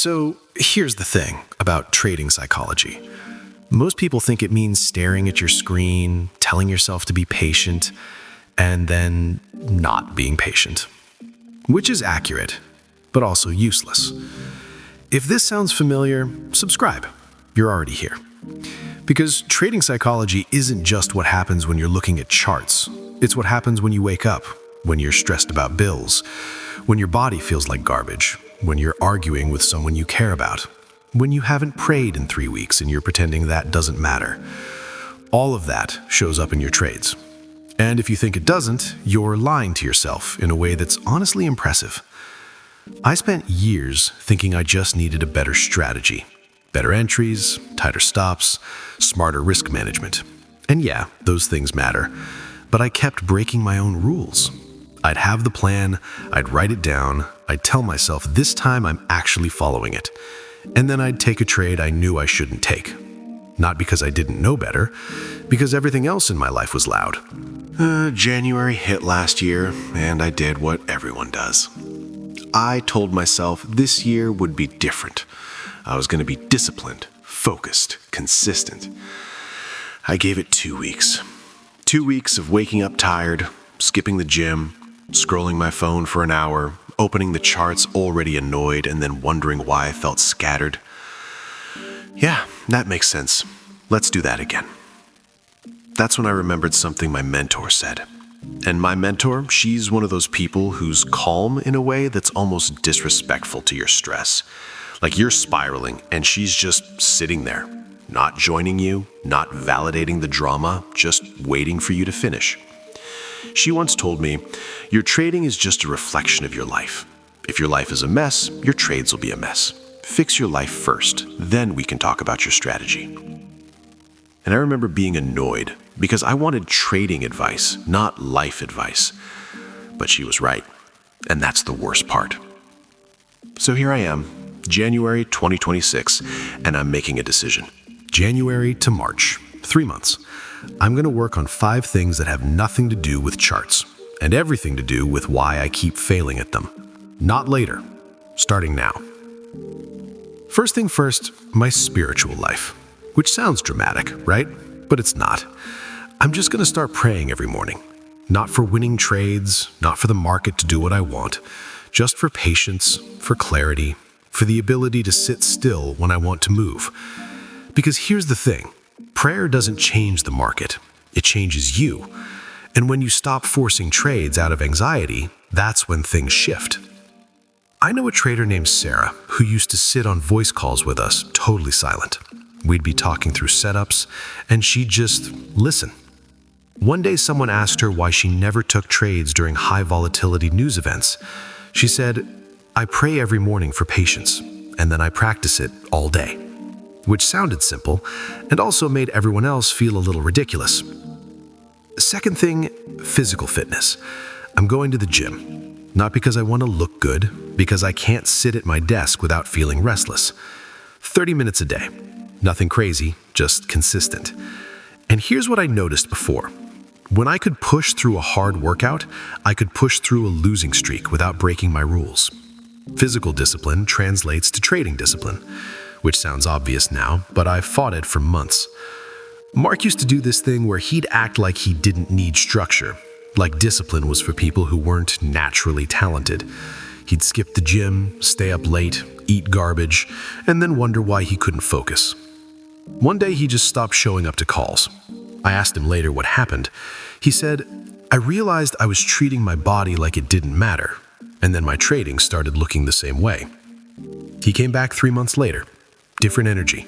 So here's the thing about trading psychology. Most people think it means staring at your screen, telling yourself to be patient, and then not being patient. Which is accurate, but also useless. If this sounds familiar, subscribe. You're already here. Because trading psychology isn't just what happens when you're looking at charts. It's what happens when you wake up, when you're stressed about bills, when your body feels like garbage, when you're arguing with someone you care about, when you haven't prayed in 3 weeks and you're pretending that doesn't matter. All of that shows up in your trades. And if you think it doesn't, you're lying to yourself in a way that's honestly impressive. I spent years thinking I just needed a better strategy. Better entries, tighter stops, smarter risk management. And yeah, those things matter. But I kept breaking my own rules. I'd have the plan, I'd write it down, I'd tell myself this time I'm actually following it. And then I'd take a trade I knew I shouldn't take. Not because I didn't know better, because everything else in my life was loud. January hit last year, and I did what everyone does. I told myself this year would be different. I was going to be disciplined, focused, consistent. I gave it 2 weeks. 2 weeks of waking up tired, skipping the gym, scrolling my phone for an hour, opening the charts already annoyed, and then wondering why I felt scattered. Yeah, that makes sense. Let's do that again. That's when I remembered something my mentor said. And my mentor, she's one of those people who's calm in a way that's almost disrespectful to your stress. Like you're spiraling and she's just sitting there, not joining you, not validating the drama, just waiting for you to finish. She once told me, your trading is just a reflection of your life. If your life is a mess, your trades will be a mess. Fix your life first, then we can talk about your strategy. And I remember being annoyed because I wanted trading advice, not life advice. But she was right, and that's the worst part. So here I am, January 2026, and I'm making a decision. January to March, 3 months. I'm going to work on 5 things that have nothing to do with charts, and everything to do with why I keep failing at them. Not later, starting now. First thing first, my spiritual life. Which sounds dramatic, right? But it's not. I'm just going to start praying every morning. Not for winning trades, not for the market to do what I want, just for patience, for clarity, for the ability to sit still when I want to move. Because here's the thing, prayer doesn't change the market, it changes you. And when you stop forcing trades out of anxiety, that's when things shift. I know a trader named Sarah who used to sit on voice calls with us, totally silent. We'd be talking through setups, and she'd just listen. One day someone asked her why she never took trades during high volatility news events. She said, I pray every morning for patience, and then I practice it all day. Which sounded simple, and also made everyone else feel a little ridiculous. Second thing, physical fitness. I'm going to the gym. Not because I want to look good, because I can't sit at my desk without feeling restless. 30 minutes a day. Nothing crazy, just consistent. And here's what I noticed before. When I could push through a hard workout, I could push through a losing streak without breaking my rules. Physical discipline translates to trading discipline, which sounds obvious now, but I've fought it for months. Mark used to do this thing where he'd act like he didn't need structure, like discipline was for people who weren't naturally talented. He'd skip the gym, stay up late, eat garbage, and then wonder why he couldn't focus. One day he just stopped showing up to calls. I asked him later what happened. He said, I realized I was treating my body like it didn't matter, and then my trading started looking the same way. He came back 3 months later. Different energy,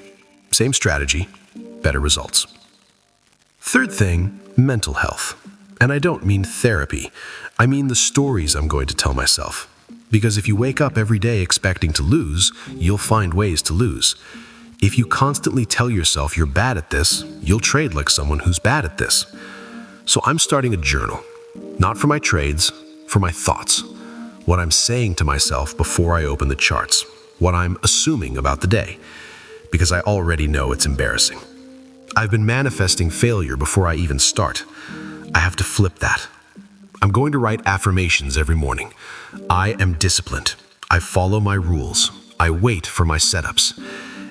same strategy, better results. Third thing, mental health. And I don't mean therapy. I mean the stories I'm going to tell myself. Because if you wake up every day expecting to lose, you'll find ways to lose. If you constantly tell yourself you're bad at this, you'll trade like someone who's bad at this. So I'm starting a journal. Not for my trades, for my thoughts. What I'm saying to myself before I open the charts. What I'm assuming about the day. Because I already know it's embarrassing. I've been manifesting failure before I even start. I have to flip that. I'm going to write affirmations every morning. I am disciplined. I follow my rules. I wait for my setups.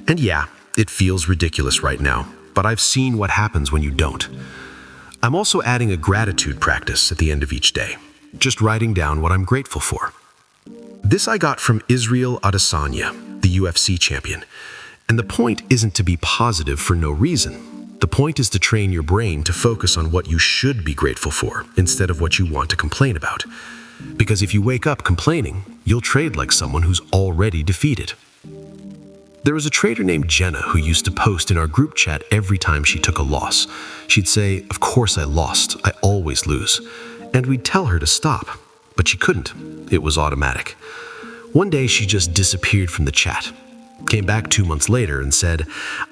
And yeah, it feels ridiculous right now, but I've seen what happens when you don't. I'm also adding a gratitude practice at the end of each day, just writing down what I'm grateful for. This I got from Israel Adesanya, the UFC champion. And the point isn't to be positive for no reason. The point is to train your brain to focus on what you should be grateful for instead of what you want to complain about. Because if you wake up complaining, you'll trade like someone who's already defeated. There was a trader named Jenna who used to post in our group chat every time she took a loss. She'd say, "Of course I lost, I always lose." And we'd tell her to stop, but she couldn't. It was automatic. One day she just disappeared from the chat. Came back 2 months later and said,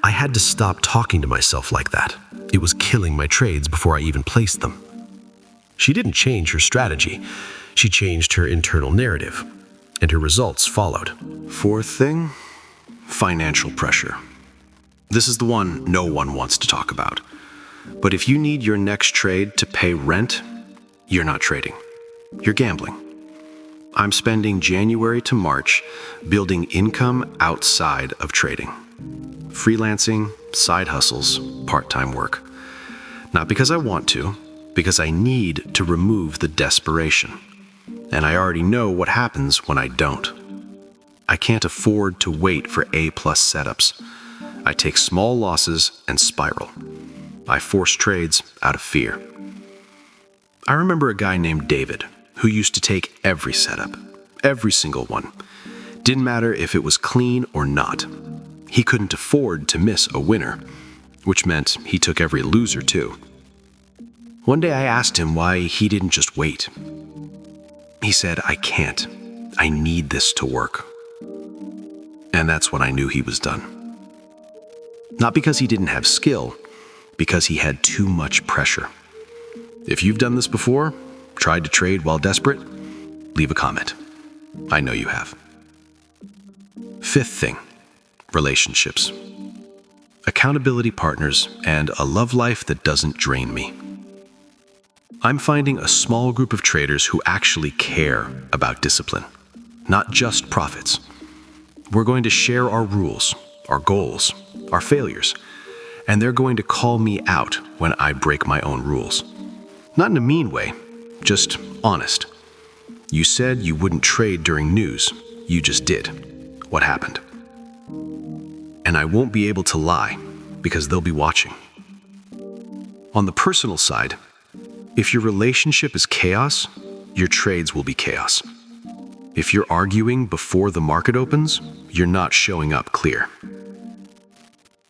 "I had to stop talking to myself like that. It was killing my trades before I even placed them." She didn't change her strategy. She changed her internal narrative, and her results followed. Fourth thing, financial pressure. This is the one no one wants to talk about. But if you need your next trade to pay rent, you're not trading. You're gambling. I'm spending January to March building income outside of trading. Freelancing, side hustles, part-time work. Not because I want to, because I need to remove the desperation. And I already know what happens when I don't. I can't afford to wait for A-plus setups. I take small losses and spiral. I force trades out of fear. I remember a guy named David who used to take every setup, every single one. Didn't matter if it was clean or not. He couldn't afford to miss a winner, which meant he took every loser too. One day I asked him why he didn't just wait. He said, "I can't. I need this to work." And that's when I knew he was done. Not because he didn't have skill, because he had too much pressure. If you've done this before, tried to trade while desperate, leave a comment. I know you have. Fifth thing, relationships. Accountability partners and a love life that doesn't drain me. I'm finding a small group of traders who actually care about discipline, not just profits. We're going to share our rules, our goals, our failures, and they're going to call me out when I break my own rules. Not in a mean way, just honest. You said you wouldn't trade during news. You just did. What happened? And I won't be able to lie because they'll be watching. On the personal side, if your relationship is chaos, your trades will be chaos. If you're arguing before the market opens, you're not showing up clear.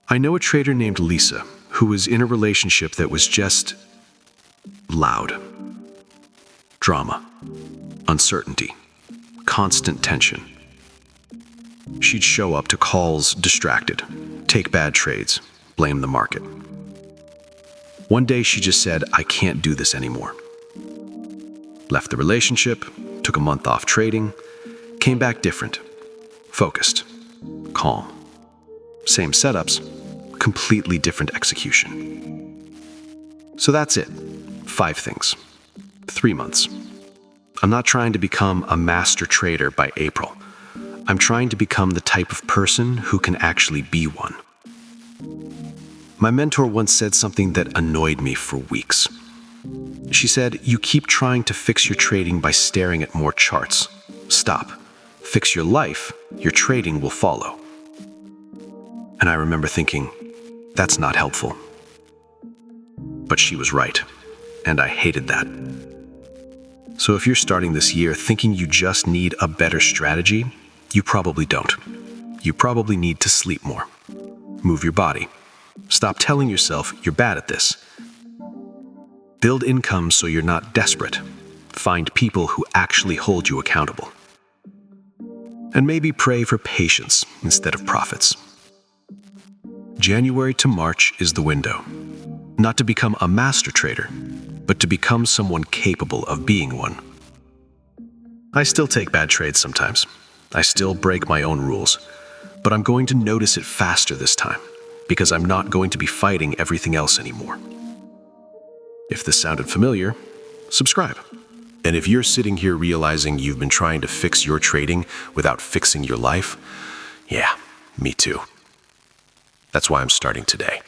I know a trader named Lisa who was in a relationship that was just loud. Drama, uncertainty, constant tension. She'd show up to calls distracted, take bad trades, blame the market. One day she just said, "I can't do this anymore." Left the relationship, took a month off trading, came back different, focused, calm. Same setups, completely different execution. So that's it. 5 things. 3 months. I'm not trying to become a master trader by April. I'm trying to become the type of person who can actually be one. My mentor once said something that annoyed me for weeks. She said, "You keep trying to fix your trading by staring at more charts. Stop. Fix your life, your trading will follow." And I remember thinking, that's not helpful. But she was right, and I hated that. So if you're starting this year thinking you just need a better strategy, you probably don't. You probably need to sleep more. Move your body. Stop telling yourself you're bad at this. Build income so you're not desperate. Find people who actually hold you accountable. And maybe pray for patience instead of profits. January to March is the window. Not to become a master trader, but to become someone capable of being one. I still take bad trades sometimes. I still break my own rules. But I'm going to notice it faster this time, because I'm not going to be fighting everything else anymore. If this sounded familiar, subscribe. And if you're sitting here realizing you've been trying to fix your trading without fixing your life, Yeah, me too. That's why I'm starting today.